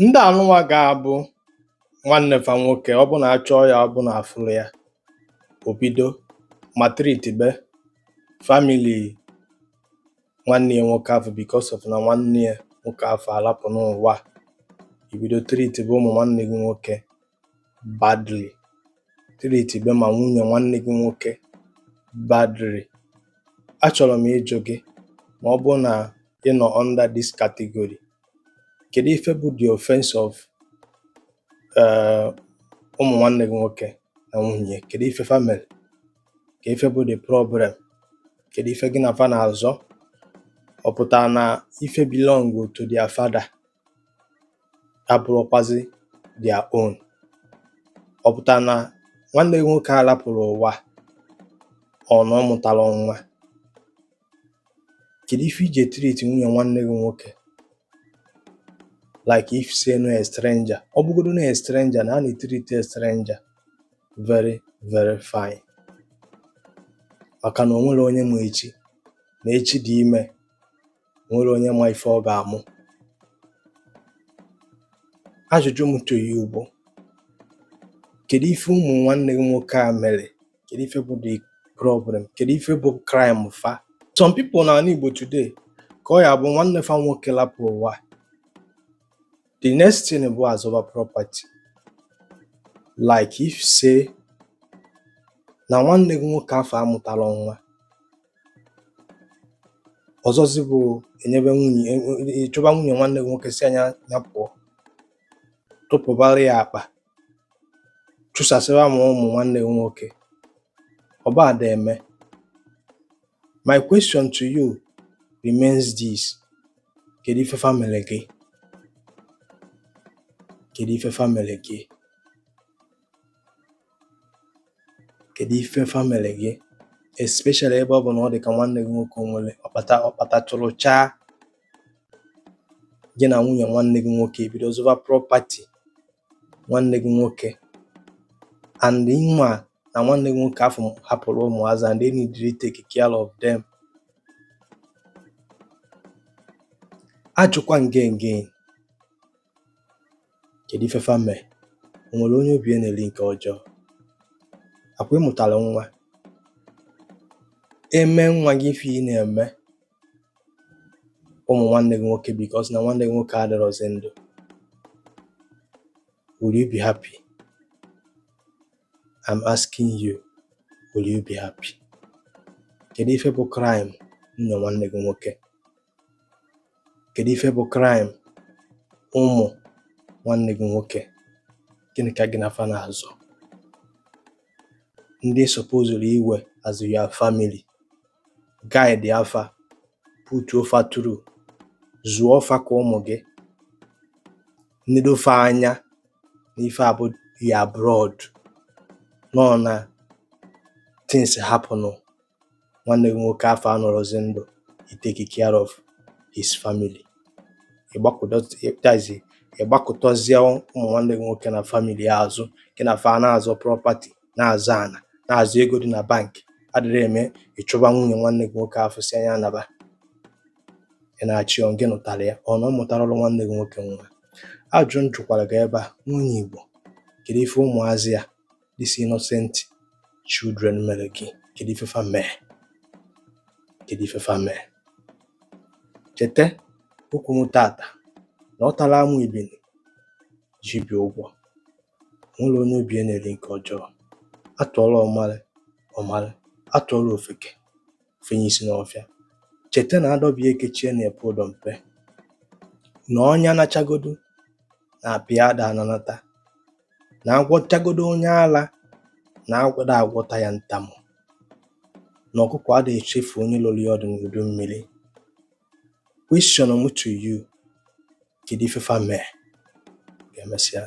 Ndị anụnwa ga-abụ nwanne fa nwoke ọ bụ na achọọ ya ọ bụ na afụrụ ya o bido ma tritibe famili nwanne ya nwoke afọ because of na nwanne ya nwoke afọ alapụ n'ụwa ibido tritibe ụmụ nwanne gị nwoke badly, tritibe ma nwunye nwanne gị nwoke badly. Achọrọ m ịjụ gị ma ọ bụ na ị nọ under this category, kedu ife bụ the offense of ụmụ nwanne gị nwoke na nwunye? Kedu ife fa mere? Kedu ife bụ the problem? Kedu ife gị na fa na-azọ? Ọ pụtara na ife belong to their father abụrụkwazi their own. Ọ pụtara na nwanne gị nwoke alapụrụ ụwa ọ na ọ mụtara nwa. Kedu ife ije treat nwunye nwanne gị nwoke like if say no a stranger? Ọ bụgodo na a stranger na a na-treat a stranger very very fine, maka na o nwere onye ma echi na echi dị ime, o nwere onye ma ife ọ ga-amụ. Ajụjụ m to you bụ kedu ife ụmụ nwanne gị nwoke a mere? Kedu ife bụ the problem? Kedu ife bụ crime fa? Some people na ala Igbo today ka ọ ya bụ nwanne fa nwoke lapụ ụwa, the next thing bụ azụba property. Like if say na nwanne gị nwoke afọ amụtara nwa, ọzọzi bụ enyebe nwunye, ịchọba nwunye nwanne gị nwoke si anya ya pụọ, tụpụbara ya akpa, chụsasịra ma ụmụ nwanne gị nwoke. Ọ bụ ada eme. My question to you remains this: kedu ife fa mere gị? Kedu ife fa mere gị? Kedu ife fa mere gị? Especially ebe ọ bụ na ọ dị ka nwanne gị nwoke nwere ọkpata chụrụ chaa gị na nwunye nwanne gị nwoke ebido zụba property nwanne gị nwoke, and ịnwa na nwanne gị nwoke afọ hapụrụ ụmụazị and they need to take care of them. Ajụkwa again, kedu ife fa mere? O nwere onye obi na-eri nke ọjọọ? Akwa ịmụtara nwa, eme nwa gị ife ị na-eme ụmụ nwanne gị nwoke because na nwanne gị nwoke adịrọzi ndụ, will you be happy? I'm asking you, will you be happy? Kedu ife bụ crime nwunye nwanne gị nwoke? Kedu ife bụ crime ụmụ nwanne gị nwoke? Gịnị ka gị na fa na-azọ? Ndị supposedly iwe as your family, guide afa, put ofa through, zụọ fa ka ụmụ gị, nedo fa anya n'ife abụ ya abroad, nọ na things happen, nwanne gị nwoke afọ anọrọzi ndụ, he take care of his family. Ịgbakọtọzie ụmụ nwanne gị nwoke na family ya azụ, gị na fa na-azọ property, na-azụ ana, na-azụ ego dị na bank. Adịrị eme ịchụba nwunye nwanne gị nwoke afọ si anya anaba, ị na-achị ọ gị nụtara ya ọ na ọ mụtara ọrụ nwanne gị nwoke nwa. Ajụ m jụkwara gị ebe a, nwunye Igbo, kedu ife ụmụazị ya these innocent children mere gị? Kedu ife fa mee? Kedu ife fa mee? Cheta okwu m tata na ọ tara amụ ibini ji bi ụgwọ. Nwere onye obi na-eri nke ọjọọ. Atụọla ọmara, atụọla ofeke fenye isi n'ọfịa. Cheta na adọbịa ekechie na-epu ụdọ mpe, na onye anachagodo na apịa ada ananata, na agwọchagodo onye ala na agwọda agwọta ya ntamụ, na ọkụkọ ada echefu onye lụrụ ya ọdụ n'udu mmiri. Question m to you, kedu ife fa mee? Ga-emesịa.